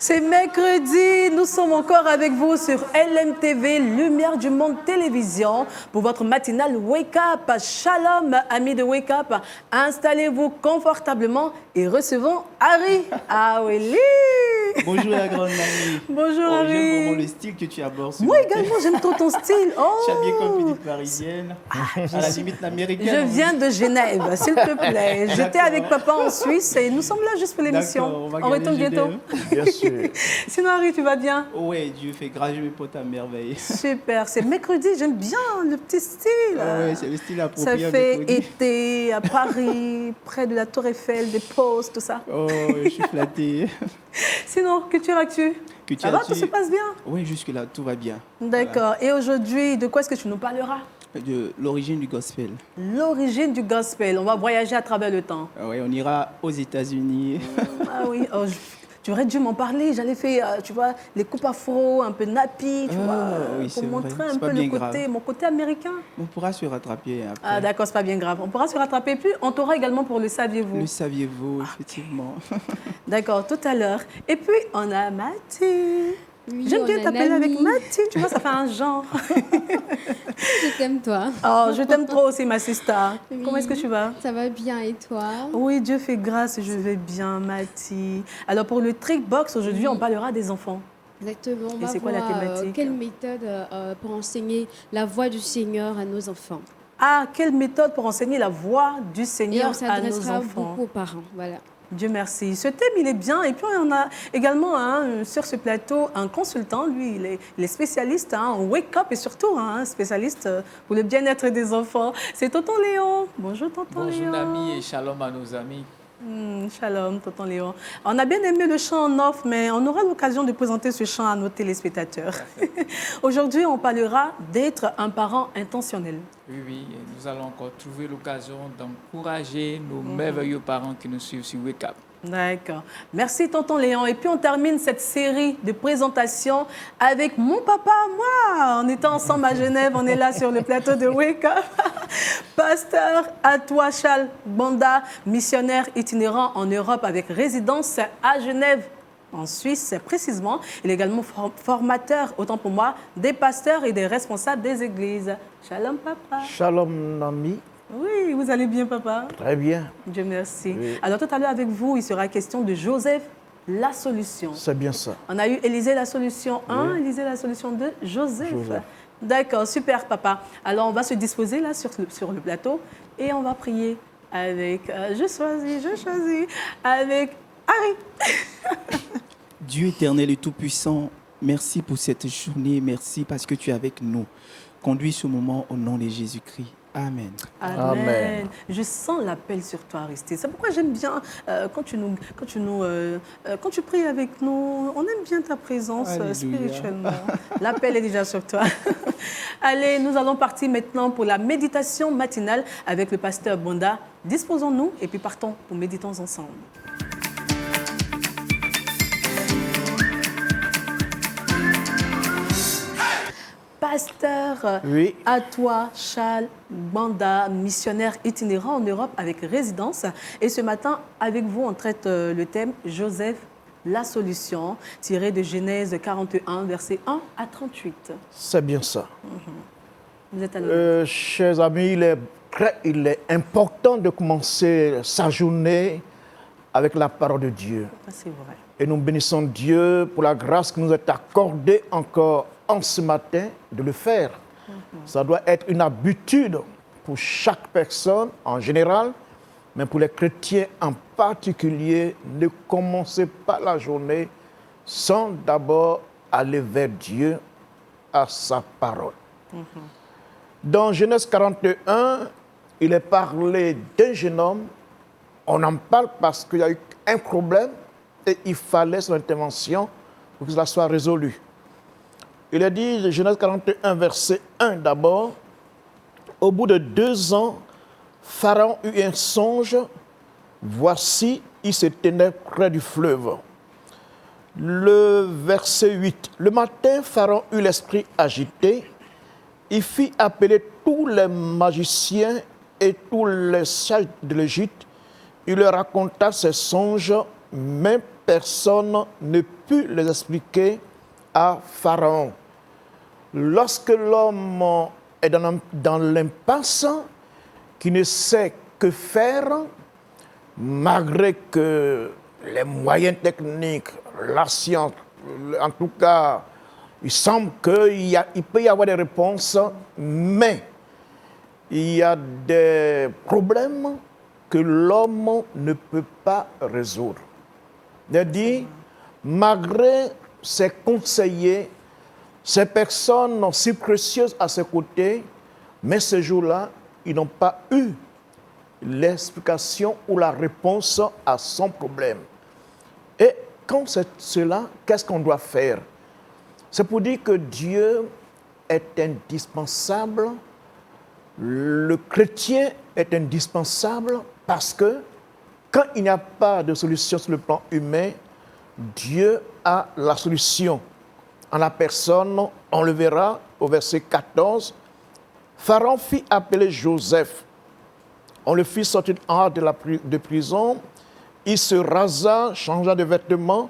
C'est mercredi, nous sommes encore avec vous sur LMTV, Lumière du Monde Télévision, pour votre matinale Wake Up. Shalom, amis de Wake Up, installez-vous confortablement et recevons Harry. Ah oui. Bonjour la grande mamie. Bonjour Harry. J'aime vraiment le style que tu abordes. Moi également, j'aime trop ton style. Oh. Tu es habillée comme une petite parisienne, à la limite américaine. Je viens de Genève, s'il te plaît. J'étais avec papa en Suisse et nous sommes là juste pour l'émission. On retourne bientôt. Bien sûr. Sinon Harry, tu vas bien? Oui, Dieu fait grâce, je me porte à merveille. Super, c'est mercredi, j'aime bien le petit style. Oui, c'est le style approprié. Ça fait été à Paris, près de la Tour Eiffel, des postes, tout ça. Oh, je suis flattée. Sinon, culture actu? Ça va, tout se passe bien? Oui, jusque-là, tout va bien. D'accord. Et aujourd'hui, de quoi est-ce que tu nous parleras? De l'origine du gospel. L'origine du gospel. On va voyager à travers le temps. Oui, on ira aux États-Unis. Ah oui, tu aurais dû m'en parler. J'allais faire, tu vois, les coupes afro, un peu nappy, tu vois, oui, pour montrer vrai. un peu le côté, mon côté américain. On pourra se rattraper après. Ah d'accord, c'est pas bien grave. On pourra se rattraper. Puis on t'aura également pour le saviez-vous. Le saviez-vous, effectivement. D'accord, tout à l'heure. Et puis on a Mathilde. Oui, j'aime bien t'appeler avec Mathilde, tu vois, ça fait un genre. Je t'aime, toi. Oh, je t'aime trop aussi, ma sister. Oui. Comment est-ce que tu vas? Ça va bien, et toi? Oui, Dieu fait grâce, je vais bien, Mathilde. Alors, pour le trick box, aujourd'hui, on parlera des enfants. Exactement. Et c'est quoi la thématique? Quelle méthode pour enseigner la voix du Seigneur à nos enfants? Ah, quelle méthode pour enseigner la voix du Seigneur à nos enfants? Et on s'adressera beaucoup aux parents, voilà. Dieu merci. Ce thème, il est bien. Et puis, on a également sur ce plateau un consultant. Lui, il est spécialiste en wake-up et surtout un spécialiste pour le bien-être des enfants. C'est Tonton Léon. Bonjour, Tonton Léon. Bonjour, amis, et shalom à nos amis. Shalom, Tonton Léon. On a bien aimé le chant en off, mais on aura l'occasion de présenter ce chant à nos téléspectateurs. Aujourd'hui, on parlera d'être un parent intentionnel. Oui, et nous allons encore trouver l'occasion d'encourager nos merveilleux parents qui nous suivent sur Wake Up. D'accord. Merci, Tonton Léon. Et puis, on termine cette série de présentations avec mon papa, moi. On était ensemble à Genève. On est là sur le plateau de Wake Up. Pasteur Atouachal Banda, missionnaire itinérant en Europe avec résidence à Genève, en Suisse précisément. Il est également formateur, autant pour moi, des pasteurs et des responsables des églises. Shalom, papa. Shalom, Nami. Oui, vous allez bien, papa? Très bien. Dieu merci. Oui. Alors, tout à l'heure, avec vous, il sera question de Joseph, la solution. C'est bien ça. On a eu Élisée, la solution 1, Oui. Élisée, la solution 2, Joseph. D'accord, super, papa. Alors, on va se disposer là sur le plateau et on va prier avec, je choisis, avec Harry. Dieu éternel et tout-puissant, merci pour cette journée. Merci parce que tu es avec nous. Conduis ce moment au nom de Jésus-Christ. Amen. Amen. Amen. Je sens l'appel sur toi, Aristide. C'est pourquoi j'aime bien quand tu pries avec nous. On aime bien ta présence Alléluia. spirituellement. L'appel est déjà sur toi. Allez, nous allons partir maintenant pour la méditation matinale avec le pasteur Bonda. Disposons-nous et puis partons pour méditons ensemble. Pasteur Oui. Atouachal Banda, missionnaire itinérant en Europe avec résidence. Et ce matin, avec vous, on traite le thème Joseph, la solution, tiré de Genèse 41, versets 1 à 38. C'est bien ça. Vous êtes à l'honneur. Chers amis, il est important de commencer sa journée avec la parole de Dieu. C'est vrai. Et nous bénissons Dieu pour la grâce qui nous est accordée encore en ce matin de le faire. Ça doit être une habitude pour chaque personne en général, mais pour les chrétiens en particulier, ne commencez pas la journée sans d'abord aller vers Dieu à sa parole. Dans Genèse 41, il est parlé d'un jeune homme. On en parle parce qu'il y a eu un problème et il fallait son intervention pour que cela soit résolu. Il est dit, Genèse 41, verset 1 d'abord, « Au bout de 2 ans, Pharaon eut un songe. Voici, il se tenait près du fleuve. » Le verset 8, « Le matin, Pharaon eut l'esprit agité. Il fit appeler tous les magiciens et tous les sages de l'Égypte. Il leur raconta ses songes, mais personne ne put les expliquer à Pharaon. Lorsque l'homme est dans l'impasse, qui ne sait que faire, malgré que les moyens techniques, la science, en tout cas, il semble qu'il peut y avoir des réponses, mais il y a des problèmes que l'homme ne peut pas résoudre. C'est-à-dire, malgré ses conseillers, ces personnes si précieuses à ses côtés, mais ce jour-là, ils n'ont pas eu l'explication ou la réponse à son problème. Et quand c'est cela, qu'est-ce qu'on doit faire? C'est pour dire que Dieu est indispensable, le chrétien est indispensable parce que quand il n'y a pas de solution sur le plan humain, Dieu a la solution. En la personne, on le verra au verset 14, Pharaon fit appeler Joseph. On le fit sortir hors de prison. Il se rasa, changea de vêtements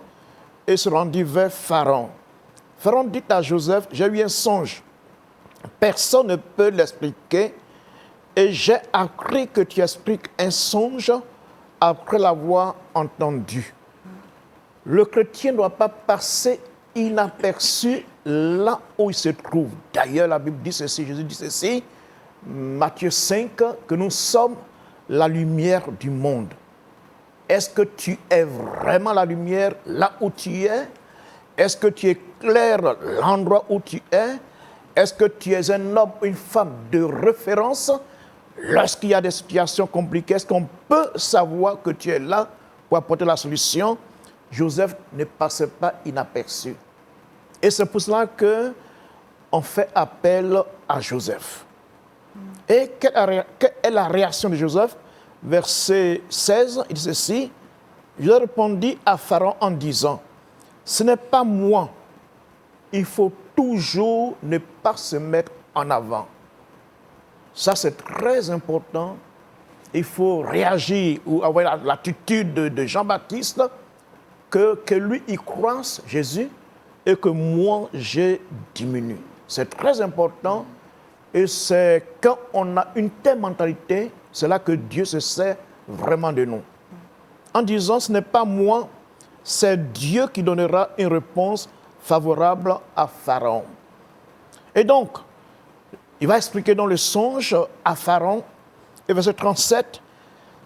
et se rendit vers Pharaon. Pharaon dit à Joseph, j'ai eu un songe. Personne ne peut l'expliquer et j'ai appris que tu expliques un songe après l'avoir entendu. Le chrétien ne doit pas passer inaperçu là où il se trouve. D'ailleurs, la Bible dit ceci, Jésus dit ceci, Matthieu 5, que nous sommes la lumière du monde. Est-ce que tu es vraiment la lumière là où tu es? Est-ce que tu éclaires l'endroit où tu es? Est-ce que tu es un homme, une femme de référence? Lorsqu'il y a des situations compliquées, est-ce qu'on peut savoir que tu es là pour apporter la solution? Joseph ne passait pas inaperçu. Et c'est pour cela qu'on fait appel à Joseph. Et quelle est la réaction de Joseph? Verset 16, il dit ceci, je répondis à Pharaon en disant, ce n'est pas moi, il faut toujours ne pas se mettre en avant. Ça, c'est très important. Il faut réagir ou avoir l'attitude de Jean-Baptiste, que lui, il croise Jésus et que moi, je diminue. C'est très important. Et c'est quand on a une telle mentalité, c'est là que Dieu se sert vraiment de nous. En disant, ce n'est pas moi, c'est Dieu qui donnera une réponse favorable à Pharaon. Et donc, il va expliquer dans le songe à Pharaon, et verset 37,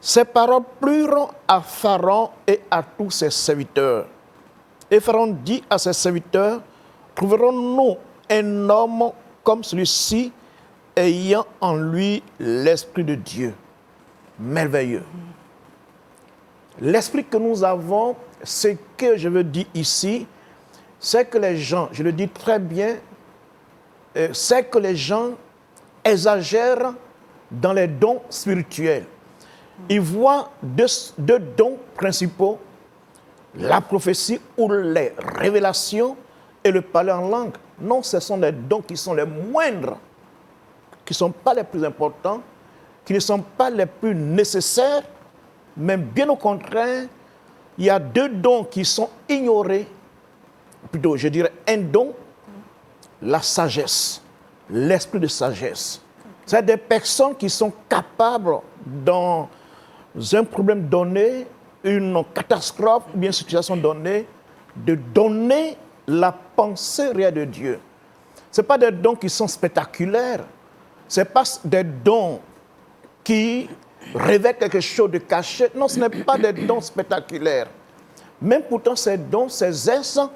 ces paroles plurent à Pharaon et à tous ses serviteurs. Et Pharaon dit à ses serviteurs, trouverons-nous un homme comme celui-ci, ayant en lui l'Esprit de Dieu. Merveilleux. L'esprit que nous avons, ce que je veux dire ici, c'est que les gens, je le dis très bien, c'est que les gens exagèrent dans les dons spirituels. Ils voient deux dons principaux, la prophétie ou les révélations et le parler en langue. Non, ce sont les dons qui sont les moindres, qui ne sont pas les plus importants, qui ne sont pas les plus nécessaires, mais bien au contraire, il y a deux dons qui sont ignorés, plutôt je dirais un don, la sagesse, l'esprit de sagesse. C'est des personnes qui sont capables, dans un problème donné, une catastrophe, ou bien une situation donnée, de donner la pensée réelle de Dieu. Ce n'est pas des dons qui sont spectaculaires, ce n'est pas des dons qui révèlent quelque chose de caché. Non, ce n'est pas des dons spectaculaires. Même pourtant, ces dons s'exercent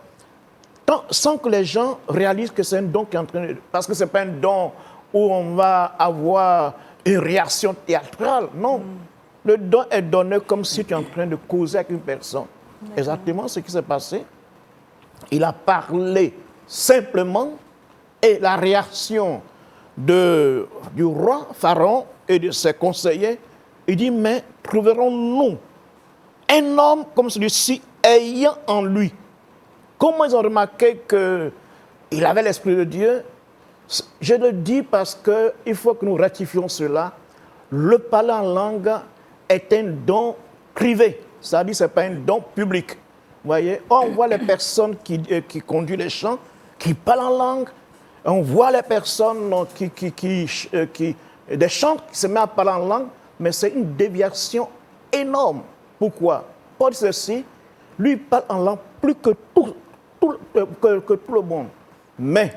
sans que les gens réalisent que c'est un don qui est en train de... Parce que ce n'est pas un don où on va avoir une réaction théâtrale. Non. Le don est donné comme si tu es en train de causer avec une personne. Exactement ce qui s'est passé. Il a parlé simplement et la réaction du roi Pharaon et de ses conseillers, il dit, mais trouverons-nous un homme comme celui-ci ayant en lui? Comment ils ont remarqué qu'il avait l'Esprit de Dieu? Je le dis parce qu'il faut que nous rectifions cela. Le parler en langue est un don privé, c'est-à-dire que ce n'est pas un don public. voyez, on voit les personnes qui conduisent les chants, qui parlent en langue. On voit les personnes des chants qui se mettent à parler en langue, mais c'est une déviation énorme. Pourquoi? Paul dit ceci, lui il parle en langue plus que tout le monde. Mais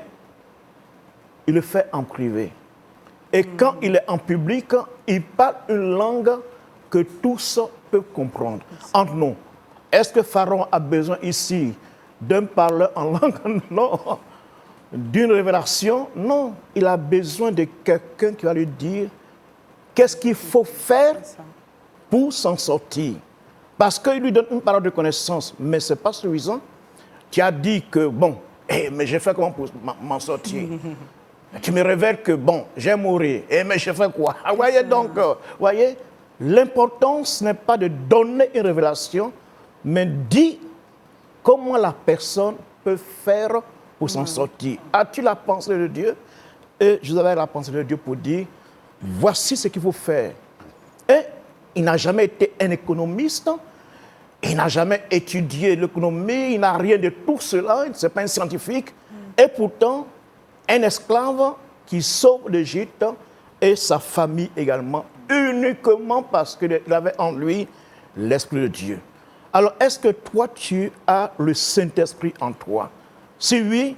il le fait en privé. Et quand il est en public, il parle une langue que tous peuvent comprendre. Entre nous, est-ce que Pharaon a besoin ici d'un parleur en langue? Non. D'une révélation? Non. Il a besoin de quelqu'un qui va lui dire qu'est-ce qu'il faut faire pour s'en sortir. Parce qu'il lui donne une parole de connaissance, mais ce n'est pas suffisant. Tu as dit que, bon, mais j'ai fait comment pour m'en sortir? Tu me révèles que, bon, j'ai mouru. Mais je fais quoi? Voyez donc, voyez, l'important, ce n'est pas de donner une révélation, mais dire comment la personne peut faire pour s'en sortir. As-tu la pensée de Dieu? Et je vous avais la pensée de Dieu pour dire, voici ce qu'il faut faire. Et il n'a jamais été un économiste, il n'a jamais étudié l'économie, il n'a rien de tout cela, il n'est pas un scientifique. Et pourtant, un esclave qui sauve l'Égypte et sa famille également, uniquement parce qu'il avait en lui l'Esprit de Dieu. Alors, est-ce que toi, tu as le Saint-Esprit en toi? Si oui,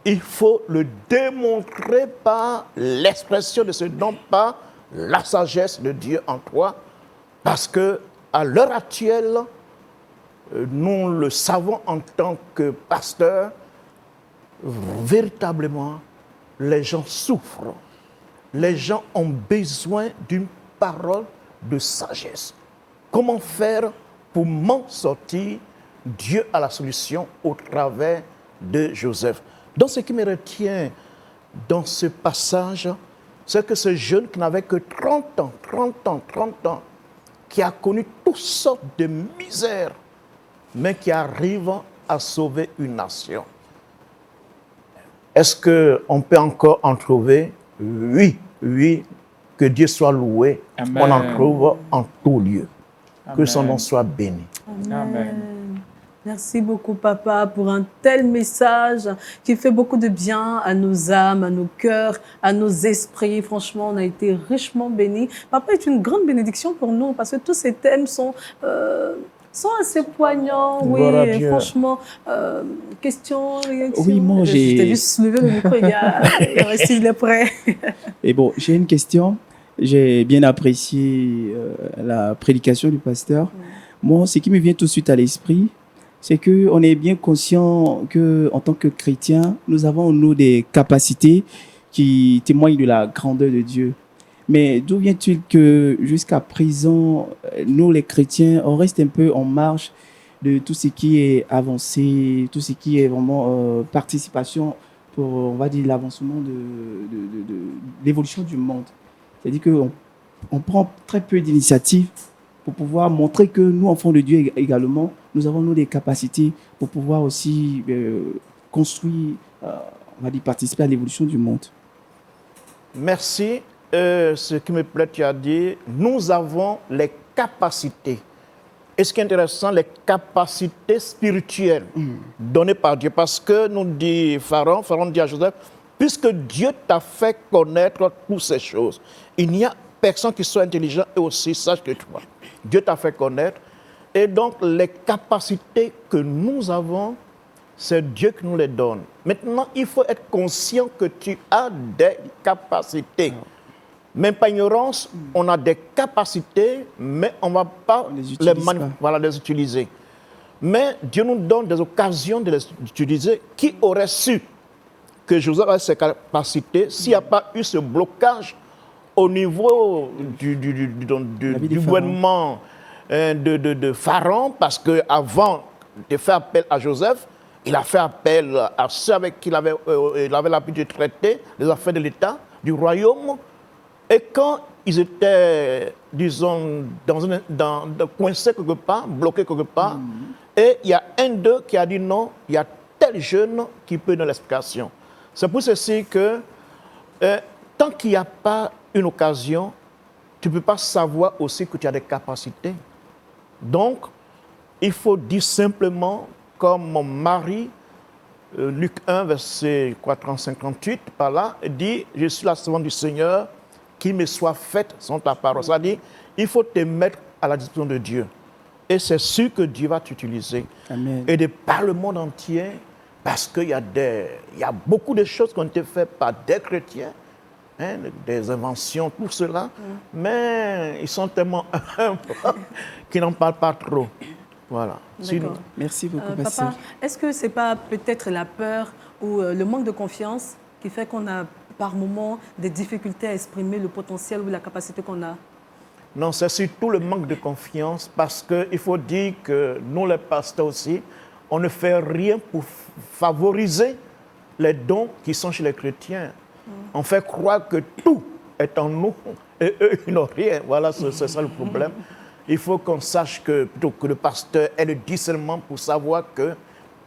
il faut le démontrer par l'expression de ce don, par la sagesse de Dieu en toi, parce que à l'heure actuelle, nous le savons en tant que pasteur, véritablement, les gens souffrent. Les gens ont besoin d'une parole de sagesse. Comment faire pour m'en sortir? Dieu a la solution au travers de Joseph. Donc, ce qui me retient dans ce passage, c'est que ce jeune qui n'avait que 30 ans, qui a connu toutes sortes de misères, mais qui arrive à sauver une nation. Est-ce qu'on peut encore en trouver? Oui, que Dieu soit loué. Amen. On en trouve en tout lieu. Amen. Que son nom soit béni. Amen. Merci beaucoup, Papa, pour un tel message qui fait beaucoup de bien à nos âmes, à nos cœurs, à nos esprits. Franchement, on a été richement bénis. Papa est une grande bénédiction pour nous parce que tous ces thèmes sont assez poignants. Oui, franchement. Questions, réactions? Oui, moi, j'ai... Je t'ai juste levé le micro, il est prêt. Et bon, j'ai une question. J'ai bien apprécié la prédication du pasteur. Moi, ce qui me vient tout de suite à l'esprit, c'est qu'on est bien conscient qu'en tant que chrétiens, nous avons en nous des capacités qui témoignent de la grandeur de Dieu. Mais d'où vient-il que jusqu'à présent, nous les chrétiens, on reste un peu en marge de tout ce qui est avancé, tout ce qui est vraiment participation pour, on va dire, l'avancement de l'évolution du monde. C'est-à-dire qu'on prend très peu d'initiatives pour pouvoir montrer que nous, enfants de Dieu également, nous avons nous des capacités pour pouvoir aussi construire, on va dire, participer à l'évolution du monde. Merci. Ce qui me plaît, tu as dit, nous avons les capacités. Et ce qui est intéressant, les capacités spirituelles données par Dieu. Parce que nous dit Pharaon dit à Joseph, puisque Dieu t'a fait connaître toutes ces choses, il n'y a personne qui soit intelligent et aussi sage que toi. Dieu t'a fait connaître. Et donc, les capacités que nous avons, c'est Dieu qui nous les donne. Maintenant, il faut être conscient que tu as des capacités. Même pas ignorance, on a des capacités, mais on ne va pas les utiliser. Mais Dieu nous donne des occasions de les utiliser. Qui aurait su que Joseph avait ces capacités s'il n'y a pas eu ce blocage au niveau du gouvernement de Pharaon, parce qu'avant de faire appel à Joseph, il a fait appel à ceux avec qui il avait l'habitude de traiter les affaires de l'État, du royaume. Et quand ils étaient, disons, coincés quelque part, bloqués quelque part, et il y a un d'eux qui a dit non, il y a tel jeune qui peut donner l'explication. C'est pour ceci que tant qu'il n'y a pas une occasion, tu ne peux pas savoir aussi que tu as des capacités. Donc, il faut dire simplement, comme mon mari, Luc 1, verset 35-38, par là, dit « Je suis la servante du Seigneur, qu'il me soit faite selon ta parole ». C'est-à-dire, il faut te mettre à la disposition de Dieu. Et c'est sûr que Dieu va t'utiliser. Amen. Et de par le monde entier, parce qu'il y a beaucoup de choses qui ont été faites par des chrétiens, hein, des inventions, tout cela, mais ils sont tellement humbles qu'ils n'en parlent pas trop. Voilà. D'accord. Merci beaucoup, pasteur. Papa, est-ce que ce n'est pas peut-être la peur ou le manque de confiance qui fait qu'on a par moments des difficultés à exprimer le potentiel ou la capacité qu'on a? Non, c'est surtout le manque de confiance parce qu'il faut dire que nous, les pasteurs aussi, on ne fait rien pour favoriser les dons qui sont chez les chrétiens. On fait croire que tout est en nous et eux, ils n'ont rien. Voilà, c'est ça le problème. Il faut qu'on sache que, plutôt que le pasteur ait le discernement pour savoir que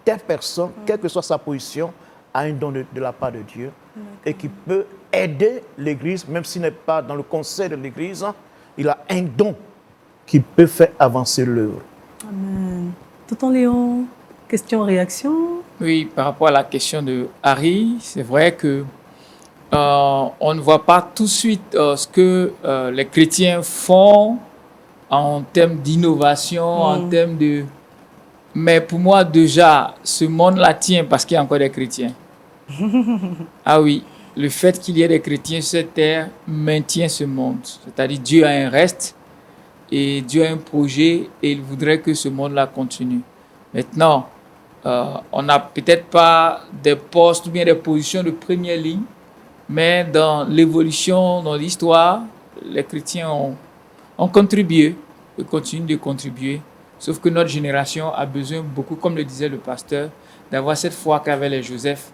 telle personne, quelle que soit sa position, a un don de la part de Dieu et qui peut aider l'Église, même s'il n'est pas dans le conseil de l'Église, il a un don qui peut faire avancer l'œuvre. Amen. Tonton Léon, question-réaction? Oui, par rapport à la question de Harry, c'est vrai que on ne voit pas tout de suite ce que les chrétiens font en termes d'innovation, en termes de... Mais pour moi, déjà, ce monde-là tient parce qu'il y a encore des chrétiens. Ah oui, le fait qu'il y ait des chrétiens sur cette terre maintient ce monde. C'est-à-dire Dieu a un reste et Dieu a un projet et il voudrait que ce monde-là continue. Maintenant, on n'a peut-être pas des postes ou bien des positions de première ligne, mais dans l'évolution, dans l'histoire, les chrétiens ont contribué et continuent de contribuer. Sauf que notre génération a besoin beaucoup, comme le disait le pasteur, d'avoir cette foi qu'avaient les Joseph,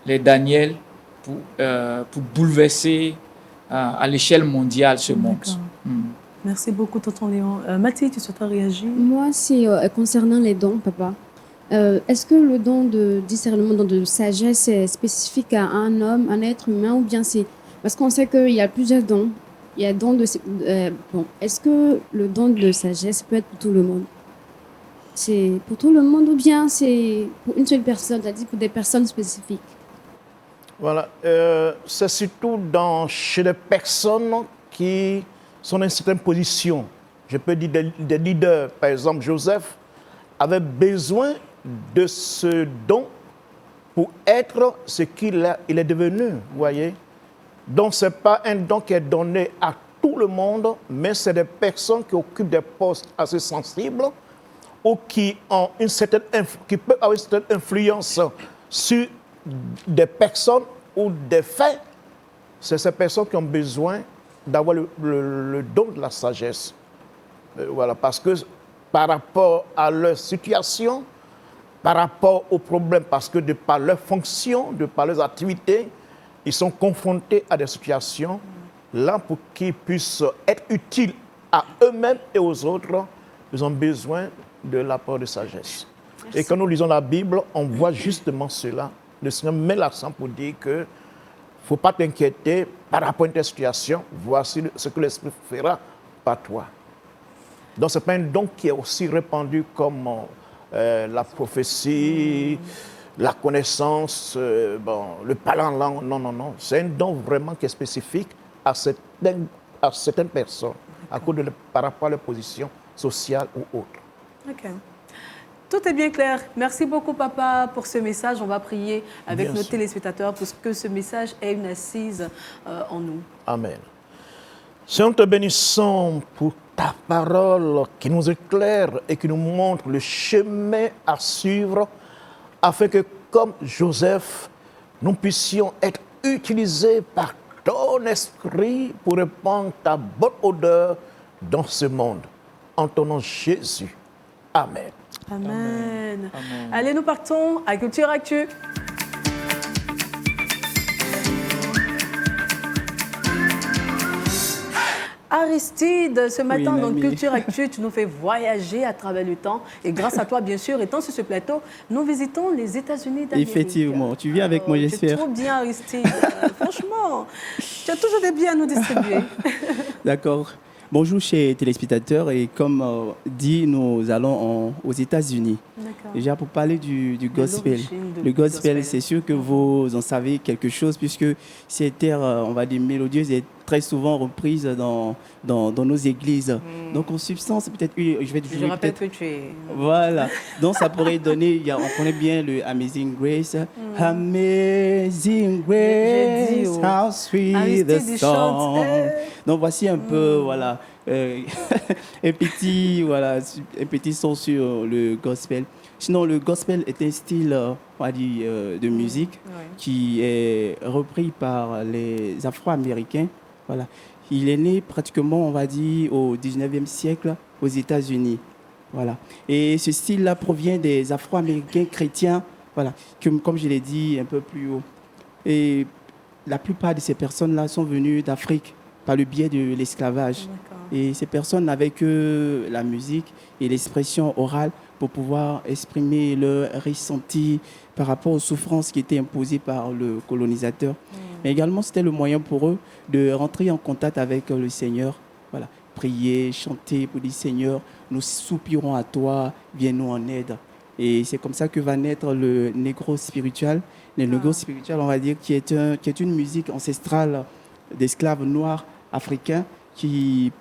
les Daniel, pour bouleverser à l'échelle mondiale ce monde. Merci beaucoup, tonton Léon. Mathilde, tu souhaites réagir? Moi, c'est concernant les dons, papa. Est-ce que le don de discernement, don de sagesse est spécifique à un homme, un être humain, ou bien c'est... Parce qu'on sait qu'il y a plusieurs dons. Il y a don de... bon, est-ce que le don de sagesse peut être pour tout le monde? C'est pour tout le monde ou bien c'est pour une seule personne, c'est-à-dire pour des personnes spécifiques? Voilà. C'est surtout chez les personnes qui sont dans une certaine position. Je peux dire des leaders. Par exemple, Joseph avait besoin de ce don pour être ce qu'il est devenu, vous voyez. Donc, ce n'est pas un don qui est donné à tout le monde, mais c'est des personnes qui occupent des postes assez sensibles ou qui peuvent avoir une certaine influence sur des personnes ou des faits. C'est ces personnes qui ont besoin d'avoir le don de la sagesse. Voilà, parce que par rapport à leur situation, par rapport aux problèmes, parce que de par leur fonction, de par leurs activités, ils sont confrontés à des situations là pour qu'ils puissent être utiles à eux-mêmes et aux autres. Ils ont besoin de l'apport de sagesse. Merci. Et quand nous lisons la Bible, on voit justement cela. Le Seigneur met l'accent pour dire que il ne faut pas t'inquiéter par rapport à une telle situation. Voici ce que l'Esprit fera par toi. Donc, ce n'est pas un don qui est aussi répandu comme la prophétie, la connaissance, le parler en langue. Non, non, non. C'est un don vraiment qui est spécifique à certaines personnes, par rapport à leur position sociale ou autre. Ok. Tout est bien clair. Merci beaucoup, papa, pour ce message. On va prier avec nos téléspectateurs pour que ce message ait une assise en nous. Amen. Seigneur, nous te bénissons pour ta parole qui nous éclaire et qui nous montre le chemin à suivre afin que, comme Joseph, nous puissions être utilisés par ton esprit pour répandre ta bonne odeur dans ce monde. En ton nom, Jésus. Amen. Amen. Amen. Allez, nous partons à Culture Actu. Aristide, ce matin, dans Culture Actu, tu nous fais voyager à travers le temps. Et grâce à toi, bien sûr, étant sur ce plateau, nous visitons les États-Unis d'Amérique. Effectivement, tu viens avec moi, j'espère. C'est trop bien, Aristide. Franchement, tu as toujours des biens à nous distribuer. D'accord. Bonjour chers téléspectateurs et comme dit, nous allons aux États-Unis. D'accord. Déjà pour parler du gospel. l'origine Le gospel, c'est sûr que vous en savez quelque chose puisque cette terre, on va dire mélodieuse, est très souvent reprise dans nos églises. Donc en substance, peut-être, je vais Je jouer rappelle peut-être. que tu es... Voilà. Donc ça pourrait donner, on connaît bien le Amazing Grace. Amazing J'ai dit, Grace, oh. how sweet Aristide, the il chante. song. Donc voici un peu, voilà, un petit son sur le gospel. Sinon, le gospel est un style, on va dire, de musique Ouais. qui est repris par les Afro-Américains. Voilà. Il est né pratiquement, on va dire, au 19e siècle aux États-Unis. Voilà. Et ce style-là provient des Afro-Américains chrétiens, voilà, comme je l'ai dit un peu plus haut. Et la plupart de ces personnes-là sont venues d'Afrique par le biais de l'esclavage. D'accord. Et ces personnes n'avaient que la musique et l'expression orale pour pouvoir exprimer leur ressenti par rapport aux souffrances qui étaient imposées par le colonisateur. Mais également, c'était le moyen pour eux de rentrer en contact avec le Seigneur. Voilà. Prier, chanter pour dire Seigneur, nous soupirons à toi, viens-nous en aide. Et c'est comme ça que va naître le négro spiritual. Le négro spiritual, on va dire, qui est une musique ancestrale d'esclaves noirs africains qui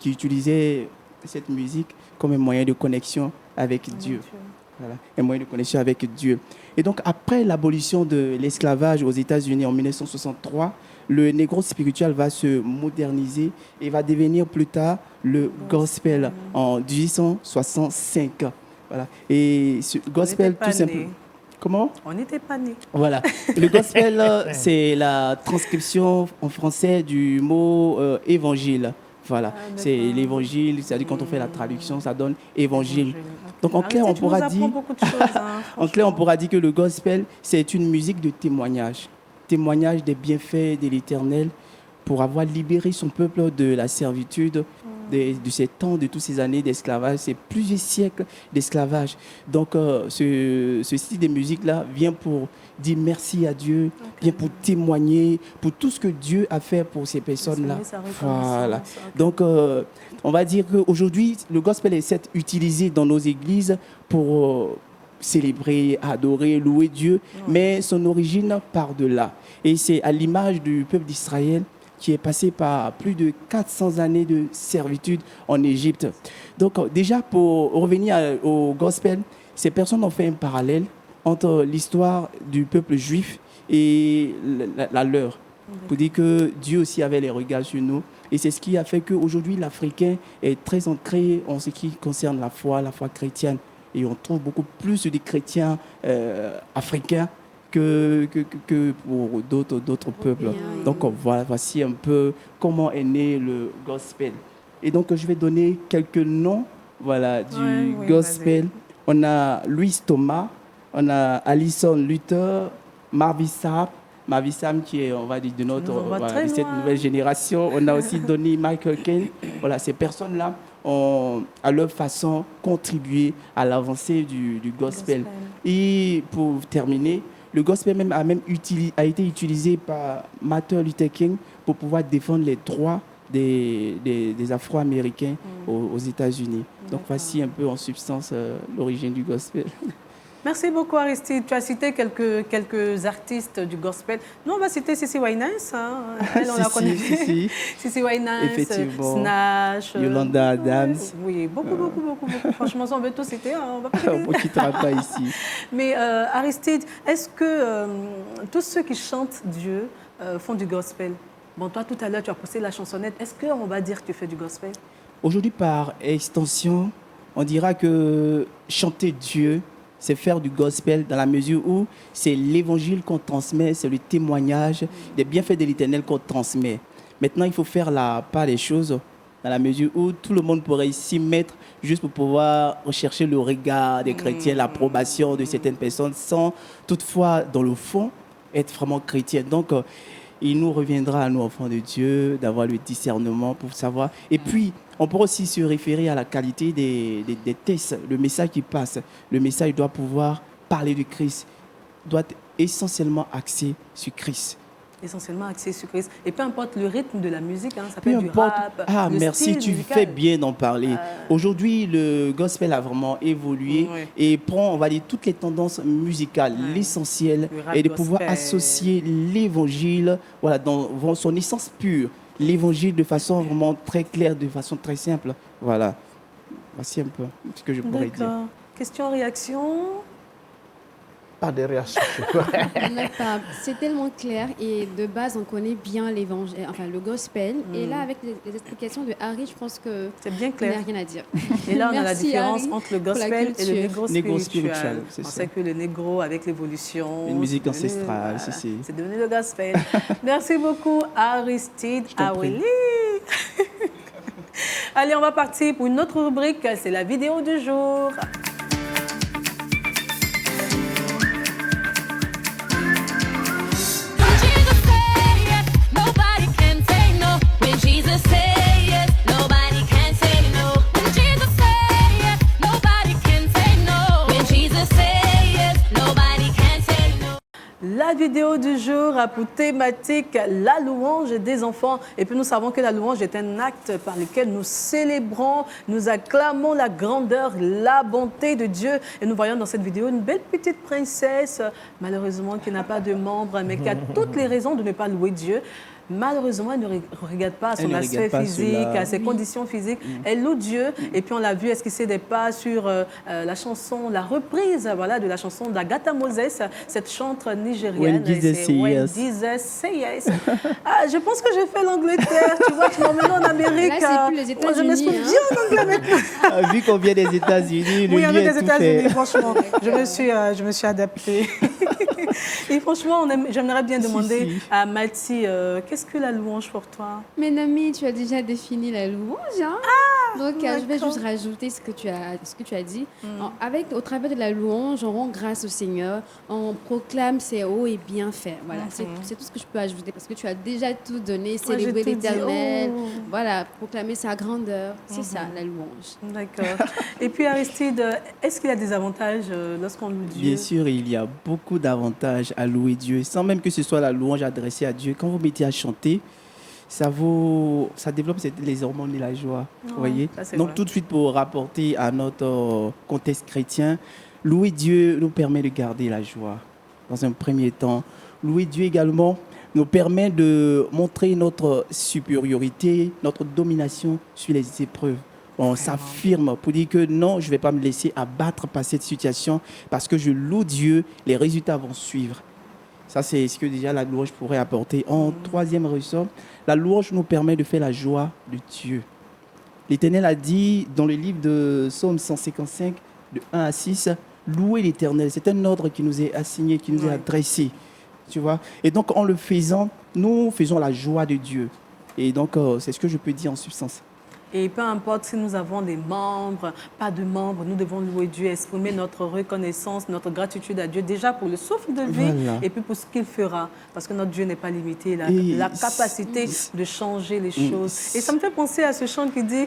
utilisaient cette musique comme un moyen de connexion avec Dieu. Voilà, un moyen de connexion avec Dieu. Et donc, après l'abolition de l'esclavage aux États-Unis en 1963, le négro spirituel va se moderniser et va devenir plus tard le gospel en 1865. Voilà. Et ce gospel, tout simplement. Comment? On n'était pas nés. Voilà. Le gospel, c'est la transcription en français du mot évangile. Voilà. C'est l'évangile, c'est-à-dire quand on fait la traduction, ça donne évangile. Donc en clair, on pourra dire, en clair, on pourra dire que le gospel, c'est une musique de témoignage. Témoignage des bienfaits de l'Éternel pour avoir libéré son peuple de la servitude, de ces temps, de toutes ces années d'esclavage, c'est plusieurs siècles d'esclavage. Donc ce style de musique-là vient pour dire merci à Dieu, vient pour témoigner pour tout ce que Dieu a fait pour ces personnes-là. Voilà. Donc on va dire qu'aujourd'hui, le gospel est utilisé dans nos églises pour célébrer, adorer, louer Dieu, mais son origine part de là. Et c'est à l'image du peuple d'Israël qui est passé par plus de 400 années de servitude en Égypte. Donc déjà, pour revenir au gospel, ces personnes ont fait un parallèle entre l'histoire du peuple juif et la leur, pour dire que Dieu aussi avait les regards sur nous. Et c'est ce qui a fait qu'aujourd'hui, l'Africain est très ancré en ce qui concerne la foi chrétienne. Et on trouve beaucoup plus de chrétiens africains que pour d'autres peuples. Donc voilà, voici un peu comment est né le gospel. Et donc je vais donner quelques noms, voilà, du gospel. On a Louis Thomas, on a Alison Luther, Marvin Sapp qui est, on va dire, de cette nouvelle génération. On a aussi Donny Michael Kane. Voilà, ces personnes-là ont, à leur façon, contribué à l'avancée du gospel. Et pour terminer, le gospel a été utilisé par Martin Luther King pour pouvoir défendre les droits des Afro-Américains aux États-Unis. Donc voici un peu en substance l'origine du gospel. Merci beaucoup Aristide. Tu as cité quelques artistes du gospel. Nous, on va citer Cissy Winans. Hein. Elle, on la connaît. Cissy Winans, Snatch. Yolanda Adams. Oui, beaucoup. Franchement, ça, on veut tous citer. Hein. On va pas on ne quittera pas ici. Mais Aristide, est-ce que tous ceux qui chantent Dieu font du gospel? Bon, toi, tout à l'heure, tu as poussé la chansonnette. Est-ce qu'on va dire que tu fais du gospel? Aujourd'hui, par extension, on dira que chanter Dieu, c'est faire du gospel dans la mesure où c'est l'évangile qu'on transmet, c'est le témoignage des bienfaits de l'Éternel qu'on transmet. Maintenant, il faut faire la part des choses dans la mesure où tout le monde pourrait s'y mettre juste pour pouvoir rechercher le regard des chrétiens, l'approbation de certaines personnes, sans toutefois, dans le fond, être vraiment chrétien. Donc, il nous reviendra à nous, enfants de Dieu, d'avoir le discernement pour savoir. Et puis, on peut aussi se référer à la qualité des textes, le message qui passe. Le message doit pouvoir parler de Christ, doit être essentiellement axé sur Christ. essentiellement axé sur Christ. Et peu importe le rythme de la musique, ça peut Peu être du importe. rap, Ah, le merci, style tu musical. fais bien d'en parler. Aujourd'hui, le gospel a vraiment évolué Oui. et prend, on va dire, toutes les tendances musicales, l'essentiel, Le rap et de pouvoir gospel. associer l'évangile, voilà, dans son essence pure, l'évangile de façon vraiment très claire, de façon très simple. Voilà. Voici un peu ce que je pourrais dire. D'accord. Question, réaction? Pas de réaction. On n'a pas. C'est tellement clair et de base, on connaît bien l'évangile, enfin le gospel. Et là, avec les explications de Harry, je pense que C'est bien il n'y a clair. rien à dire. Et là, on a la Merci, différence Harry, entre le pour la gospel et le culture. négro Négro spirituel. spiritual, c'est On ça. sait que le négro, avec l'évolution, Une musique c'est devenu- ancestrale, voilà, c'est- c'est devenu le gospel. Merci beaucoup, Aristide t'en prie. Aweli. Allez, on va partir pour une autre rubrique, c'est la vidéo du jour. When Jesus say yes, nobody can say no. When Jesus say yes, nobody can say no. When Jesus say yes, nobody can say no. When Jesus say yes, nobody can say no. La vidéo du jour a pour thématique la louange des enfants. Et puis nous savons que la louange est un acte par lequel nous célébrons, nous acclamons la grandeur, la bonté de Dieu. Et nous voyons dans cette vidéo une belle petite princesse, malheureusement qui n'a pas de membres, mais qui a toutes les raisons de ne pas louer Dieu. Malheureusement, elle ne regarde pas à son Elle ne aspect regarde pas physique, cela. à ses conditions physiques. Elle loue Dieu. Et puis, on l'a vu esquisser des pas sur la chanson, la reprise voilà, de la chanson d'Agatha Moses, cette chanteuse nigérienne. When Jesus Et c'est Say When Yes. Jesus Say Yes. Ah, je pense que j'ai fait l'Angleterre. Tu vois, tu m'emmènes en Amérique. Là, c'est plus les Moi, je m'exprime États-Unis, bien en anglais maintenant. Ah, vu qu'on vient des États-Unis, le Oui, lien avec est les tout États-Unis, fait. franchement. Je me suis adaptée. Et franchement, j'aimerais bien demander si. à Mathie, qu'est-ce que la louange pour toi? Mais Nami, tu as déjà défini la louange. Hein? Donc, je vais d'accord. juste rajouter ce que tu as dit. Au travers de la louange, on rend grâce au Seigneur, on proclame ses hauts et bienfaits. Voilà, c'est tout ce que je peux ajouter parce que tu as déjà tout donné, Moi, j'ai célébrer tout dit. l'Éternel, Oh. voilà, proclamer sa grandeur. C'est ça, la louange. D'accord. Et puis Aristide, est-ce qu'il y a des avantages lorsqu'on loue Dieu? Bien sûr, il y a beaucoup d'avantages à louer Dieu, sans même que ce soit la louange adressée à Dieu. Quand vous mettez à chanter, ça développe les hormones et la joie. Vous voyez? ça, c'est Donc vrai. tout de suite, pour rapporter à notre contexte chrétien, louer Dieu nous permet de garder la joie dans un premier temps. Louer Dieu également nous permet de montrer notre supériorité, notre domination sur les épreuves. On s'affirme pour dire que non, je ne vais pas me laisser abattre par cette situation parce que je loue Dieu, les résultats vont suivre. Ça, c'est ce que déjà la louange pourrait apporter. En troisième ressort, la louange nous permet de faire la joie de Dieu. L'Éternel a dit dans le livre de Psaume 155, de 1 à 6, louer l'Éternel. C'est un ordre qui nous est assigné, qui nous est adressé. Tu vois? Et donc, en le faisant, nous faisons la joie de Dieu. Et donc, c'est ce que je peux dire en substance. Et peu importe si nous avons des membres, pas de membres, nous devons louer Dieu, exprimer notre reconnaissance, notre gratitude à Dieu, déjà pour le souffle de vie Voilà. et puis pour ce qu'il fera. Parce que notre Dieu n'est pas limité, il a Et la capacité de changer les choses. Et ça me fait penser à ce chant qui dit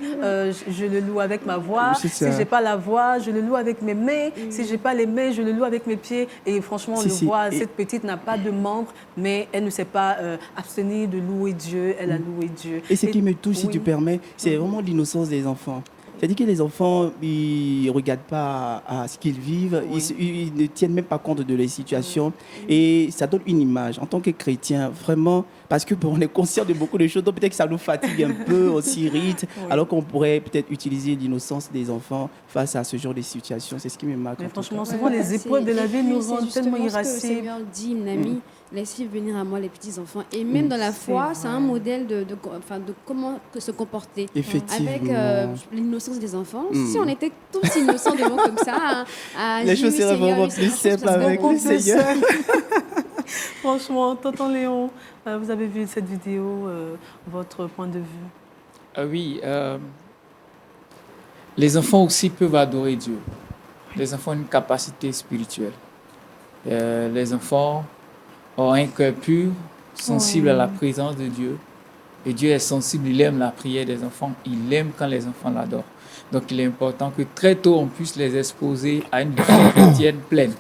je le loue avec ma voix, C'est si ça. je n'ai pas la voix, je le loue avec mes mains, si je n'ai pas les mains, je le loue avec mes pieds. Et franchement, on Si, le si. voit, Et- cette petite n'a pas de membres, mais elle ne s'est pas abstenue de louer Dieu, elle a loué Dieu. Et ce qui me touche, si oui. tu permets, c'est vraiment l'innocence des enfants. C'est-à-dire que les enfants, ils ne regardent pas à ce qu'ils vivent, ils ne tiennent même pas compte de leur situation. Et ça donne une image. En tant que chrétien, vraiment, parce que on est conscient de beaucoup de choses, donc peut-être que ça nous fatigue un peu, on s'irrite, alors qu'on pourrait peut-être utiliser l'innocence des enfants face à ce genre de situation. C'est ce qui me marque. Mais en tout franchement, cas. souvent les épreuves de la Et vie puis, nous c'est rendent tellement justement ce que le irascibles. Seigneur dit, Nami, laissez venir à moi les petits enfants. Et même dans la foi, c'est un modèle de comment se comporter. Effectivement. Avec l'innocence des enfants. Si on était tous innocents devant comme ça, à Les choses agir, seraient Seigneur, vraiment oui, plus c'est- simples avec Beaucoup le plus Seigneur. simple. Franchement, tonton Léon, vous avez vu cette vidéo, votre point de vue? Oui, les enfants aussi peuvent adorer Dieu. Les enfants ont une capacité spirituelle. Les enfants ont un cœur pur, sensible à la présence de Dieu. Et Dieu est sensible, il aime la prière des enfants, il aime quand les enfants l'adorent. Donc il est important que très tôt on puisse les exposer à une vie chrétienne pleine.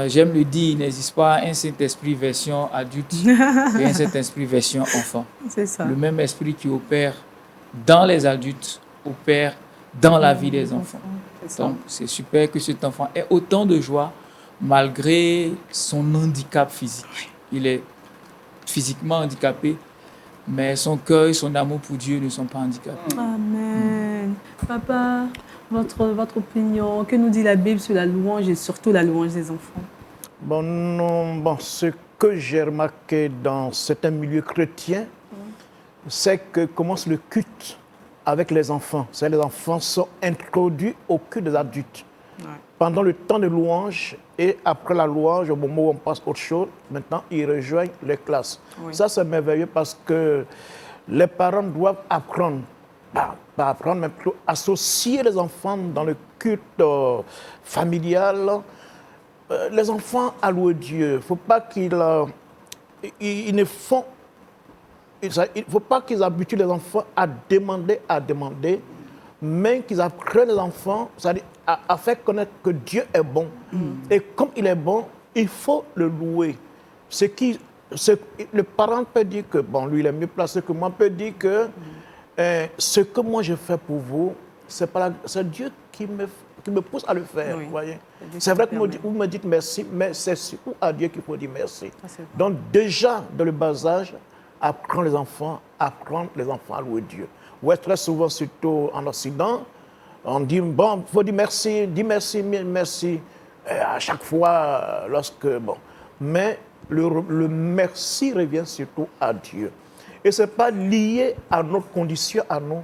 J'aime le dire, il n'existe pas un Saint-Esprit version adulte et un Saint-Esprit version enfant. C'est ça. Le même esprit qui opère dans les adultes opère dans la vie des enfants. C'est ça. Donc, c'est super que cet enfant ait autant de joie malgré son handicap physique. Il est physiquement handicapé, mais son cœur et son amour pour Dieu ne sont pas handicapés. Amen. Papa, votre opinion, que nous dit la Bible sur la louange et surtout la louange des enfants? Bon, non, bon, ce que j'ai remarqué dans certains milieux chrétiens, c'est que commence le culte avec les enfants. C'est les enfants sont introduits au culte des adultes. Ouais. Pendant le temps de louange et après la louange, au moment où on passe autre chose, maintenant ils rejoignent les classes. Oui. Ça, c'est merveilleux parce que les parents doivent apprendre, pas apprendre, mais plutôt associer les enfants dans le culte familial. Les enfants à louer Dieu. Il ne faut pas ils ne font. Il ne faut pas qu'ils habituent les enfants à demander, mais qu'ils apprennent les enfants, c'est-à-dire à faire connaître que Dieu est bon. Et comme il est bon, il faut le louer. Le parent peut dire que, bon, lui, il est mieux placé que moi, peut dire que ce que moi je fais pour vous, c'est Dieu qui me pousse à le faire. Oui. Voyez. C'est Dieu C'est qui vrai nous que vous me dites merci, mais c'est surtout à Dieu qu'il faut dire merci. Ça, c'est vrai. Donc déjà, dans le bas âge, apprendre les enfants à louer Dieu. Ouais, très souvent, surtout en Occident, on dit, bon, il faut dire merci, merci, à chaque fois, bon. Mais le merci revient surtout à Dieu. Et ce n'est pas lié à notre condition, à nous.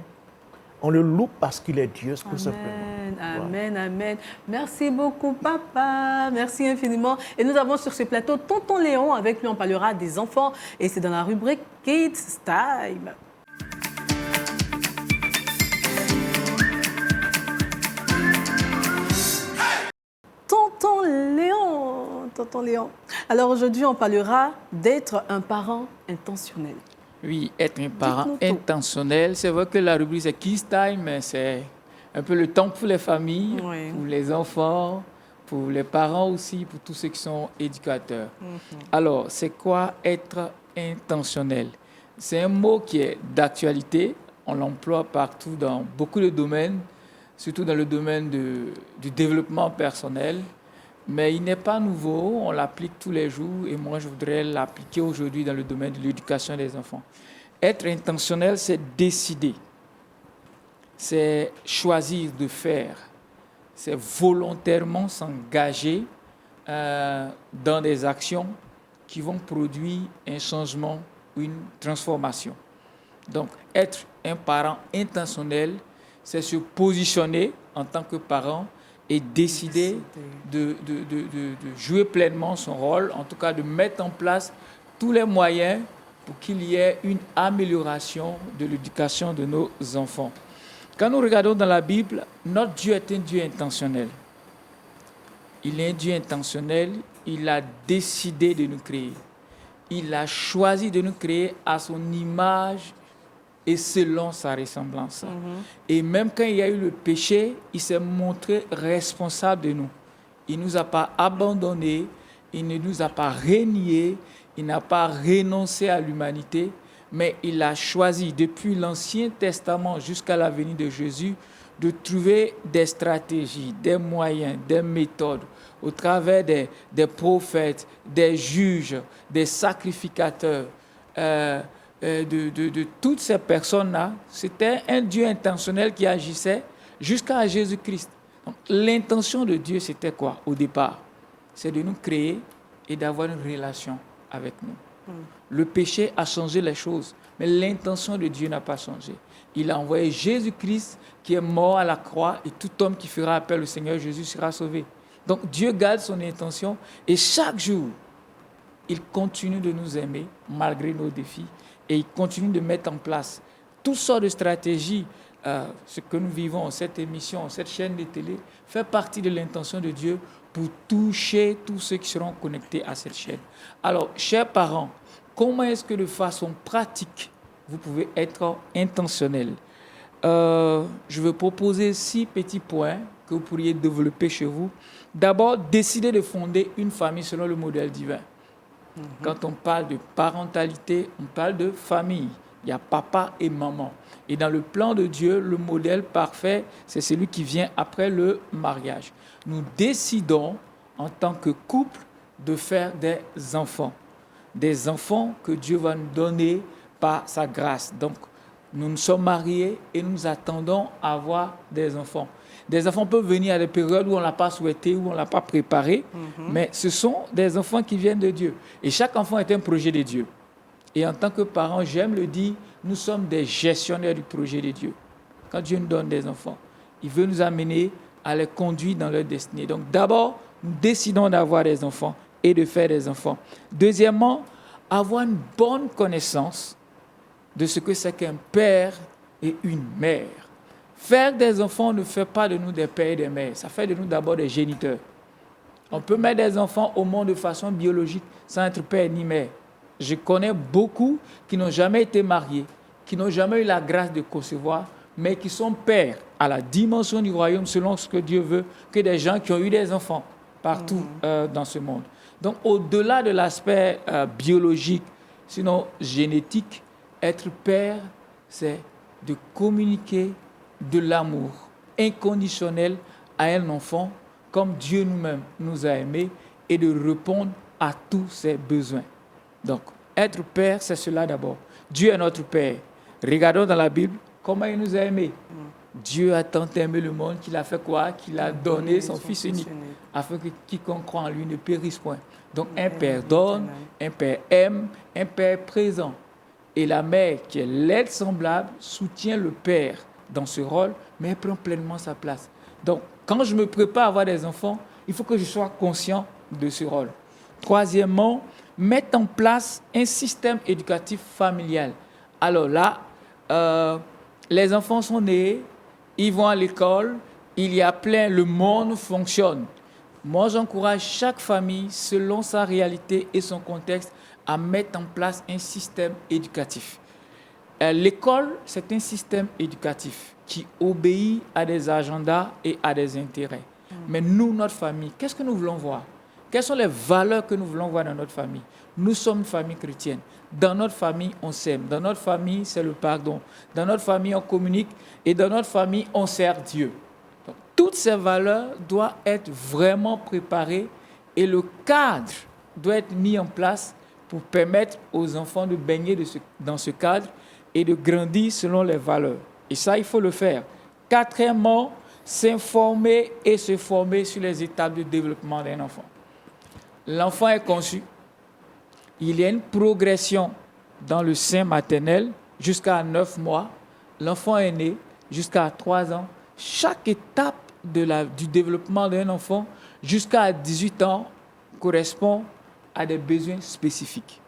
On le loue parce qu'il est Dieu, tout simplement. Amen, amen. Merci beaucoup, papa. Merci infiniment. Et nous avons sur ce plateau Tonton Léon. Avec lui, on parlera des enfants. Et c'est dans la rubrique Kids Time. Tonton Léon. Alors aujourd'hui, on parlera d'être un parent intentionnel. Oui, être un parent Dites-nous tout. intentionnel. C'est vrai que la rubrique c'est Kids Time, mais c'est un peu le temps pour les familles, Oui. pour les enfants, pour les parents aussi, pour tous ceux qui sont éducateurs. Alors, c'est quoi être intentionnel? C'est un mot qui est d'actualité. On l'emploie partout dans beaucoup de domaines, surtout dans le domaine du développement personnel. Mais il n'est pas nouveau, on l'applique tous les jours et moi je voudrais l'appliquer aujourd'hui dans le domaine de l'éducation des enfants. Être intentionnel, c'est décider, c'est choisir de faire, c'est volontairement s'engager dans des actions qui vont produire un changement ou une transformation. Donc, être un parent intentionnel, c'est se positionner en tant que parent et décider de jouer pleinement son rôle, en tout cas de mettre en place tous les moyens pour qu'il y ait une amélioration de l'éducation de nos enfants. Quand nous regardons dans la Bible, notre Dieu est un Dieu intentionnel. Il est un Dieu intentionnel, il a décidé de nous créer. Il a choisi de nous créer à son image et selon sa ressemblance. Et même quand il y a eu le péché, il s'est montré responsable de nous. Il ne nous a pas abandonnés, il ne nous a pas reniés, il n'a pas renoncé à l'humanité, mais il a choisi depuis l'Ancien Testament jusqu'à la venue de Jésus de trouver des stratégies, des moyens, des méthodes au travers des prophètes, des juges, des sacrificateurs, de toutes ces personnes-là. C'était un Dieu intentionnel qui agissait jusqu'à Jésus-Christ. Donc, l'intention de Dieu, c'était quoi au départ? C'est de nous créer et d'avoir une relation avec nous. Le péché a changé les choses, mais l'intention de Dieu n'a pas changé. Il a envoyé Jésus-Christ qui est mort à la croix et tout homme qui fera appel au Seigneur Jésus sera sauvé. Donc Dieu garde son intention et chaque jour, il continue de nous aimer malgré nos défis et il continue de mettre en place toutes sortes de stratégies. Ce que nous vivons, cette émission, cette chaîne de télé, fait partie de l'intention de Dieu pour toucher tous ceux qui seront connectés à cette chaîne. Alors, chers parents, comment est-ce que de façon pratique, vous pouvez être intentionnel? Je vais proposer 6 petits points que vous pourriez développer chez vous. D'abord, décidez de fonder une famille selon le modèle divin. Quand on parle de parentalité, on parle de famille. Il y a papa et maman. Et dans le plan de Dieu, le modèle parfait, c'est celui qui vient après le mariage. Nous décidons, en tant que couple, de faire des enfants. Des enfants que Dieu va nous donner par sa grâce. Donc, nous nous sommes mariés et nous attendons à avoir des enfants. Des enfants peuvent venir à des périodes où on ne l'a pas souhaité, où on ne l'a pas préparé, mais ce sont des enfants qui viennent de Dieu. Et chaque enfant est un projet de Dieu. Et en tant que parents, j'aime le dire, nous sommes des gestionnaires du projet de Dieu. Quand Dieu nous donne des enfants, il veut nous amener à les conduire dans leur destinée. Donc d'abord, nous décidons d'avoir des enfants et de faire des enfants. Deuxièmement, avoir une bonne connaissance de ce que c'est qu'un père et une mère. Faire des enfants ne fait pas de nous des pères et des mères. Ça fait de nous d'abord des géniteurs. On peut mettre des enfants au monde de façon biologique sans être père ni mère. Je connais beaucoup qui n'ont jamais été mariés, qui n'ont jamais eu la grâce de concevoir, mais qui sont pères à la dimension du royaume selon ce que Dieu veut, que des gens qui ont eu des enfants partout dans ce monde. Donc, au-delà de l'aspect biologique, sinon génétique, être père, c'est de communiquer de l'amour inconditionnel à un enfant comme Dieu nous-mêmes nous a aimés et de répondre à tous ses besoins. Donc, être père, c'est cela d'abord. Dieu est notre Père. Regardons dans la Bible comment il nous a aimés. Dieu a tant aimé le monde qu'il a fait quoi? Qu'il a donné son Fils unique, afin que quiconque croit en lui ne périsse point. Donc, un Père donne, un Père aime, un Père présent. Et la mère, qui est l'aide semblable, soutient le Père dans ce rôle, mais elle prend pleinement sa place. Donc, quand je me prépare à avoir des enfants, il faut que je sois conscient de ce rôle. Troisièmement, mettre en place un système éducatif familial. Alors là, les enfants sont nés, ils vont à l'école, il y a plein, le monde fonctionne. Moi, j'encourage chaque famille, selon sa réalité et son contexte, à mettre en place un système éducatif. L'école, c'est un système éducatif qui obéit à des agendas et à des intérêts. Mais nous, notre famille, qu'est-ce que nous voulons voir? Quelles sont les valeurs que nous voulons voir dans notre famille? Nous sommes une famille chrétienne. Dans notre famille, on s'aime. Dans notre famille, c'est le pardon. Dans notre famille, on communique. Et dans notre famille, on sert Dieu. Donc, toutes ces valeurs doivent être vraiment préparées et le cadre doit être mis en place pour permettre aux enfants de baigner dans ce cadre et de grandir selon les valeurs. Et ça, il faut le faire. Quatrièmement, s'informer et se former sur les étapes de développement d'un enfant. L'enfant est conçu. Il y a une progression dans le sein maternel jusqu'à 9 mois. L'enfant est né jusqu'à 3 ans. Chaque étape du développement d'un enfant jusqu'à 18 ans correspond à des besoins spécifiques.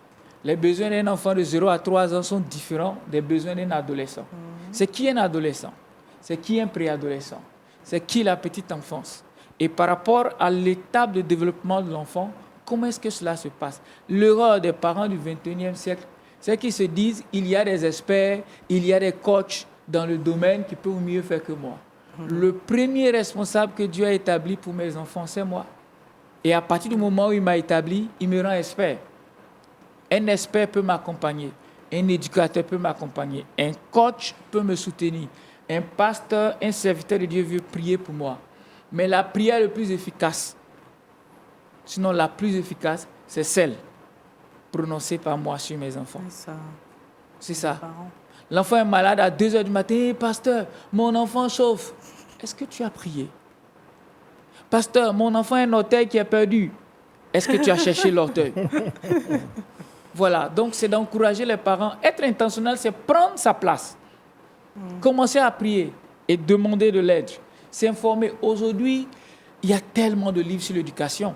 Les besoins d'un enfant de 0 à 3 ans sont différents des besoins d'un adolescent. C'est qui un adolescent? C'est qui un préadolescent? C'est qui la petite enfance? Et par rapport à l'étape de développement de l'enfant, comment est-ce que cela se passe? L'erreur des parents du 21e siècle, c'est qu'ils se disent il y a des experts, il y a des coachs dans le domaine qui peuvent mieux faire que moi. Le premier responsable que Dieu a établi pour mes enfants, c'est moi. Et à partir du moment où il m'a établi, il me rend expert. Un expert peut m'accompagner, un éducateur peut m'accompagner, un coach peut me soutenir, un pasteur, un serviteur de Dieu veut prier pour moi. Mais la prière la plus efficace, sinon la plus efficace, c'est celle prononcée par moi sur mes enfants. C'est ça. L'enfant est malade à 2 heures du matin. Hey, pasteur, mon enfant chauffe. Est-ce que tu as prié? Pasteur, mon enfant a un orteil qui est perdu. Est-ce que tu as cherché l'orteil? Voilà, donc c'est d'encourager les parents. Être intentionnel, c'est prendre sa place. Commencer à prier et demander de l'aide. S'informer. Aujourd'hui, il y a tellement de livres sur l'éducation.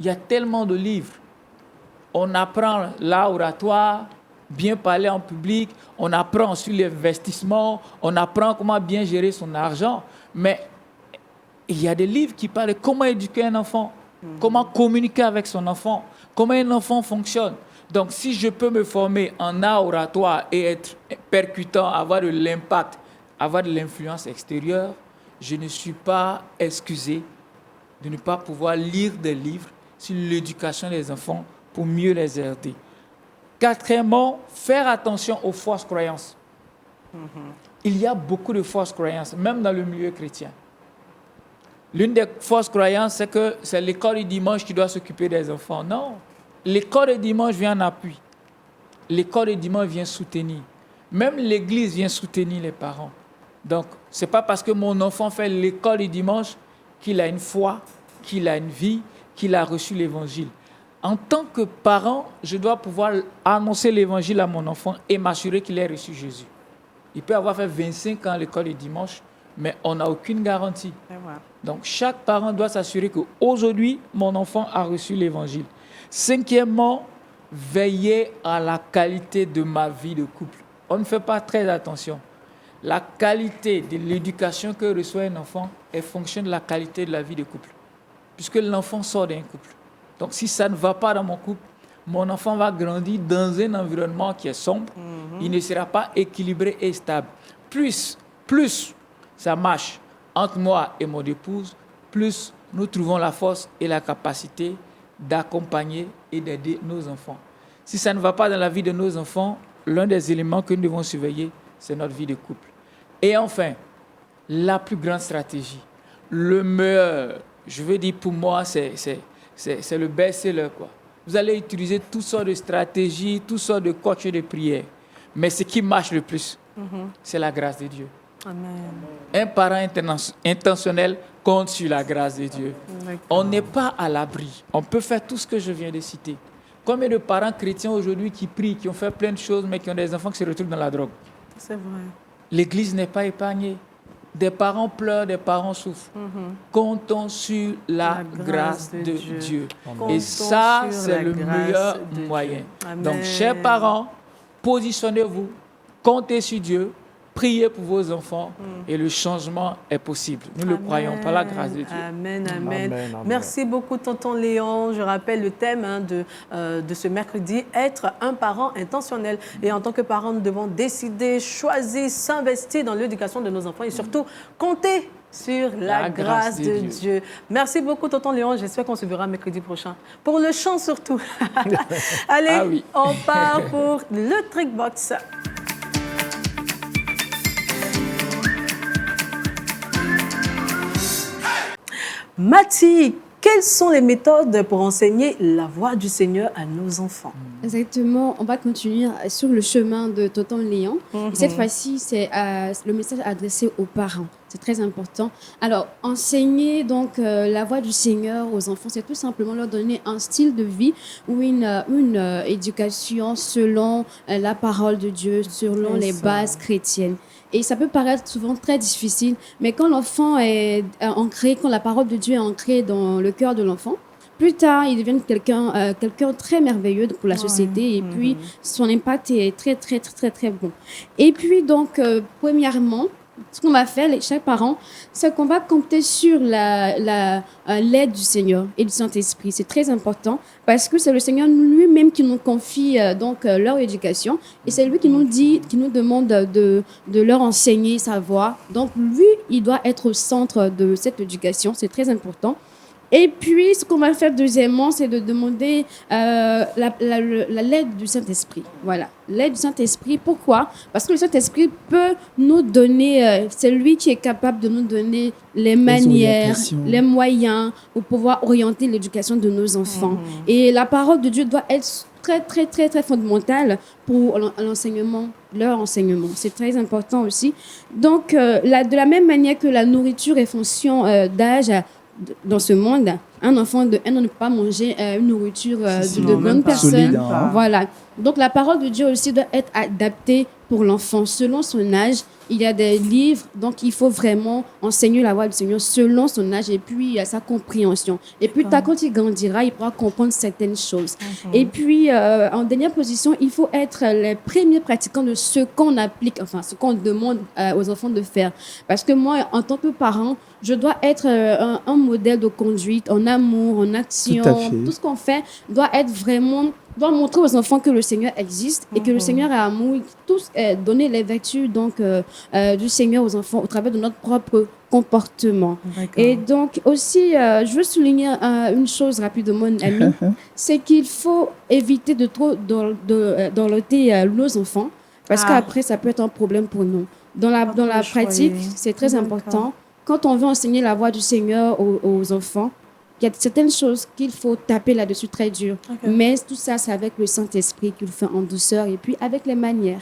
Il y a tellement de livres. On apprend l'art oratoire, bien parler en public, on apprend sur l'investissement, on apprend comment bien gérer son argent. Mais il y a des livres qui parlent de comment éduquer un enfant, comment communiquer avec son enfant, comment un enfant fonctionne. Donc, si je peux me former en art oratoire et être percutant, avoir de l'impact, avoir de l'influence extérieure, je ne suis pas excusé de ne pas pouvoir lire des livres sur l'éducation des enfants pour mieux les aider. Quatrièmement, faire attention aux fausses croyances. Il y a beaucoup de fausses croyances, même dans le milieu chrétien. L'une des fausses croyances, c'est que c'est l'école du dimanche qui doit s'occuper des enfants. Non, l'école du dimanche vient en appui. L'école du dimanche vient soutenir. Même l'église vient soutenir les parents. Donc, ce n'est pas parce que mon enfant fait l'école du dimanche qu'il a une foi, qu'il a une vie, qu'il a reçu l'évangile. En tant que parent, je dois pouvoir annoncer l'évangile à mon enfant et m'assurer qu'il ait reçu Jésus. Il peut avoir fait 25 ans à l'école du dimanche, mais on n'a aucune garantie. Donc, chaque parent doit s'assurer qu'aujourd'hui, mon enfant a reçu l'évangile. Cinquièmement, veiller à la qualité de ma vie de couple. On ne fait pas très attention. La qualité de l'éducation que reçoit un enfant est fonction de la qualité de la vie de couple. Puisque l'enfant sort d'un couple. Donc, si ça ne va pas dans mon couple, mon enfant va grandir dans un environnement qui est sombre. Il ne sera pas équilibré et stable. Plus ça marche entre moi et mon épouse, plus nous trouvons la force et la capacité d'accompagner et d'aider nos enfants. Si ça ne va pas dans la vie de nos enfants, l'un des éléments que nous devons surveiller, c'est notre vie de couple. Et enfin, la plus grande stratégie, le meilleur, je veux dire pour moi, c'est le best-seller, quoi. Vous allez utiliser toutes sortes de stratégies, toutes sortes de coachs de prière. Mais ce qui marche le plus, c'est la grâce de Dieu. Amen. Un parent intentionnel compte sur la grâce de Dieu. On n'est pas à l'abri. On peut faire tout ce que je viens de citer. Combien de parents chrétiens aujourd'hui qui prient, qui ont fait plein de choses, mais qui ont des enfants qui se retrouvent dans la drogue? C'est vrai. L'Église n'est pas épargnée. Des parents pleurent, des parents souffrent. Comptons sur la grâce de Dieu. Et ça, c'est le meilleur moyen. Donc, chers parents, positionnez-vous, comptez sur Dieu, priez pour vos enfants et le changement est possible. Nous le croyons par la grâce de Dieu. Amen, amen. Amen, amen. Merci beaucoup, tonton Léon. Je rappelle le thème de ce mercredi, être un parent intentionnel. Et en tant que parents, nous devons décider, choisir, s'investir dans l'éducation de nos enfants et surtout compter sur la grâce de Dieu. Merci beaucoup, tonton Léon. J'espère qu'on se verra mercredi prochain. Pour le chant surtout. Allez, on part pour le Trickbox. Mathie, quelles sont les méthodes pour enseigner la voix du Seigneur à nos enfants? Exactement, on va continuer sur le chemin de tonton Léon. Et cette fois-ci, c'est le message adressé aux parents. C'est très important. Alors, enseigner donc la voix du Seigneur aux enfants, c'est tout simplement leur donner un style de vie ou une éducation selon la parole de Dieu, selon les bases chrétiennes. Et ça peut paraître souvent très difficile, mais quand l'enfant est ancré, quand la parole de Dieu est ancrée dans le cœur de l'enfant, plus tard, il devient quelqu'un très merveilleux pour la société et puis son impact est très, très, très, très, très bon. Et puis donc, premièrement, ce qu'on va faire, chaque parent, c'est qu'on va compter sur l'aide du Seigneur et du Saint-Esprit. C'est très important parce que c'est le Seigneur lui-même qui nous confie leur éducation et c'est lui qui nous demande de leur enseigner sa voix. Donc lui, il doit être au centre de cette éducation. C'est très important. Et puis, ce qu'on va faire deuxièmement, c'est de demander l'aide du Saint-Esprit. Voilà, l'aide du Saint-Esprit. Pourquoi? Parce que le Saint-Esprit peut nous donner, c'est lui qui est capable de nous donner les manières, les moyens pour pouvoir orienter l'éducation de nos enfants. Et la parole de Dieu doit être très, très, très, très fondamentale pour l'enseignement, leur enseignement. C'est très important aussi. Donc, de la même manière que la nourriture est fonction d'âge, dans ce monde, un enfant de 1 an ne peut pas manger une nourriture de bonne personne. Solide, hein. Voilà. Donc la parole de Dieu aussi doit être adaptée pour l'enfant selon son âge. Il y a des livres, donc il faut vraiment enseigner la voix du Seigneur selon son âge et puis sa compréhension. Et puis quand il grandira, il pourra comprendre certaines choses. Et puis en dernière position, il faut être les premiers pratiquants de ce qu'on applique, enfin ce qu'on demande aux enfants de faire. Parce que moi, en tant que parent, je dois être un modèle de conduite en amour, en action. Tout ce qu'on fait doit être vraiment doit montrer aux enfants que le Seigneur existe et que le Seigneur est amour, tous donner les vertus donc du Seigneur aux enfants au travers de notre propre comportement. Et donc aussi, je veux souligner une chose rapidement, Ami, c'est qu'il faut éviter de trop dorloter nos enfants parce qu'après ça peut être un problème pour nous. Dans la pratique, c'est très important. Quand on veut enseigner la voix du Seigneur aux enfants, il y a certaines choses qu'il faut taper là-dessus très dur. Mais tout ça, c'est avec le Saint-Esprit qu'il fait en douceur et puis avec les manières.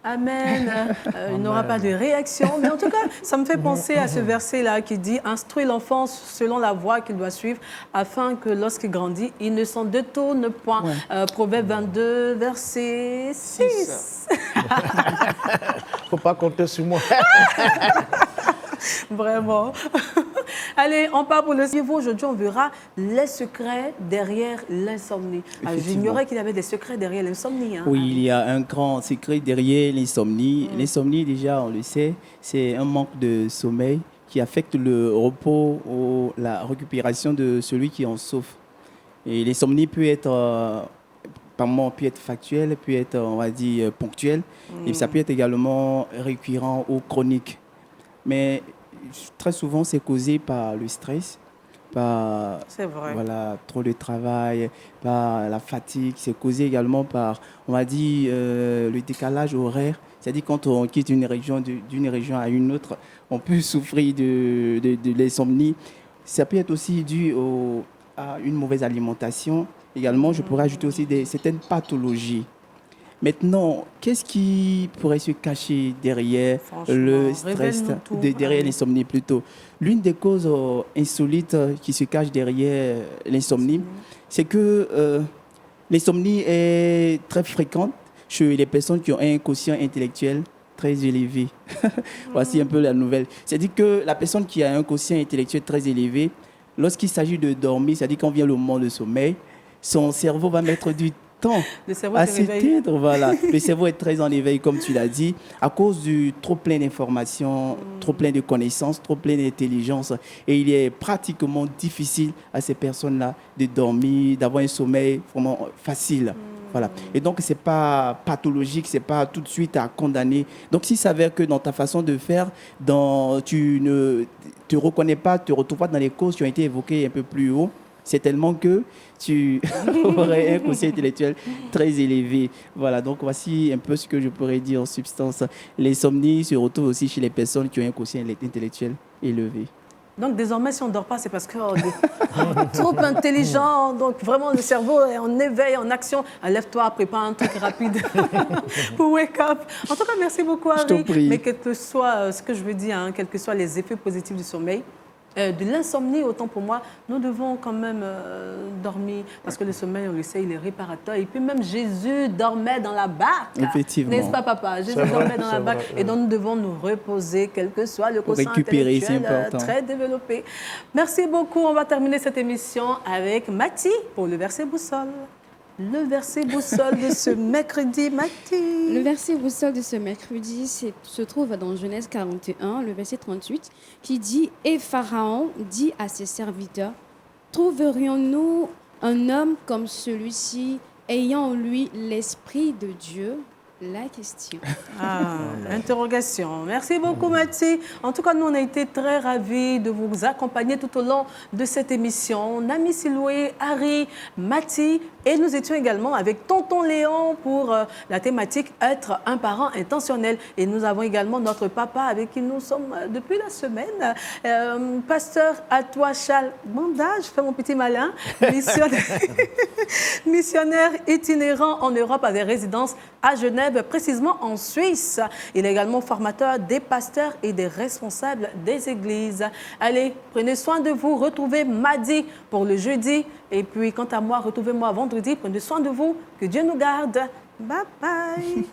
Amen. Il n'aura pas de réaction. Mais en tout cas, ça me fait penser à ce verset-là qui dit « Instruis l'enfant selon la voie qu'il doit suivre, afin que lorsqu'il grandit, il ne s'en détourne point. Proverbe 22, verset 6. Faut pas compter sur moi. Vraiment. Allez, on part pour le niveau. Aujourd'hui, on verra les secrets derrière l'insomnie. J'ignorais qu'il y avait des secrets derrière l'insomnie. Hein. Oui, il y a un grand secret derrière l'insomnie. L'insomnie, déjà, on le sait, c'est un manque de sommeil qui affecte le repos ou la récupération de celui qui en souffre. Et l'insomnie peut être, par moment, peut être factuelle, peut être, on va dire, ponctuelle. Et ça peut être également récurrent ou chronique. Mais très souvent, c'est causé par le stress, par trop de travail, par la fatigue. C'est causé également par, on va dire, le décalage horaire. C'est-à-dire quand on quitte une région d'une région à une autre, on peut souffrir de l'insomnie. Ça peut être aussi dû à une mauvaise alimentation. Également, je pourrais ajouter aussi certaines pathologies. Maintenant, qu'est-ce qui pourrait se cacher derrière le stress, derrière l'insomnie plutôt? L'une des causes insolites qui se cache derrière l'insomnie, c'est que l'insomnie est très fréquente chez les personnes qui ont un quotient intellectuel très élevé. Voici un peu la nouvelle. C'est-à-dire que la personne qui a un quotient intellectuel très élevé, lorsqu'il s'agit de dormir, c'est-à-dire quand vient le moment de sommeil, son cerveau va mettre du temps à s'éteindre. Voilà. Le cerveau est très en éveil, comme tu l'as dit, à cause du trop plein d'informations, trop plein de connaissances, trop plein d'intelligence. Et il est pratiquement difficile à ces personnes-là de dormir, d'avoir un sommeil vraiment facile. Voilà. Et donc, ce n'est pas pathologique, ce n'est pas tout de suite à condamner. Donc, s'il s'avère que dans ta façon de faire, tu ne te reconnais pas, tu ne te retrouves pas dans les causes qui ont été évoquées un peu plus haut, c'est tellement que tu aurais un quotient intellectuel très élevé. Voilà, donc voici un peu ce que je pourrais dire en substance. L'insomnie se retrouve aussi chez les personnes qui ont un quotient intellectuel élevé. Donc désormais, si on ne dort pas, c'est parce qu'on est trop intelligent. Donc vraiment, le cerveau est en éveil, en action. Lève-toi, prépare un truc rapide pour wake up. En tout cas, merci beaucoup, Harry. Je t'en prie. Mais quel que soit ce que je veux dire, quels que soient les effets positifs du sommeil, de l'insomnie, autant pour moi, nous devons quand même dormir, parce que le sommeil, on le sait, il est réparateur. Et puis même Jésus dormait dans la barque. Effectivement. N'est-ce pas, papa? Jésus dormait dans la barque. Et donc, nous devons nous reposer, quel que soit le quotient récupérer, intellectuel très développé. Merci beaucoup. On va terminer cette émission avec Mathie pour le verset boussole. Le verset boussole de ce mercredi, Mathie. Le verset boussole de ce mercredi se trouve dans Genèse 41, le verset 38, qui dit « Et Pharaon dit à ses serviteurs, trouverions-nous un homme comme celui-ci, ayant en lui l'Esprit de Dieu ?» La question. Interrogation. Merci beaucoup, Mathie. En tout cas, nous, on a été très ravis de vous accompagner tout au long de cette émission. Nami Siloué, Harry, Mathie, et nous étions également avec Tonton Léon pour la thématique « Être un parent intentionnel ». Et nous avons également notre papa avec qui nous sommes depuis la semaine. Pasteur Atoua Charles Banda, je fais mon petit malin, missionnaire itinérant en Europe avec résidence à Genève, précisément en Suisse. Il est également formateur des pasteurs et des responsables des églises. Allez, prenez soin de vous. Retrouvez mardi pour le jeudi. Et puis, quant à moi, retrouvez-moi vendredi. Prenez soin de vous. Que Dieu nous garde. Bye bye.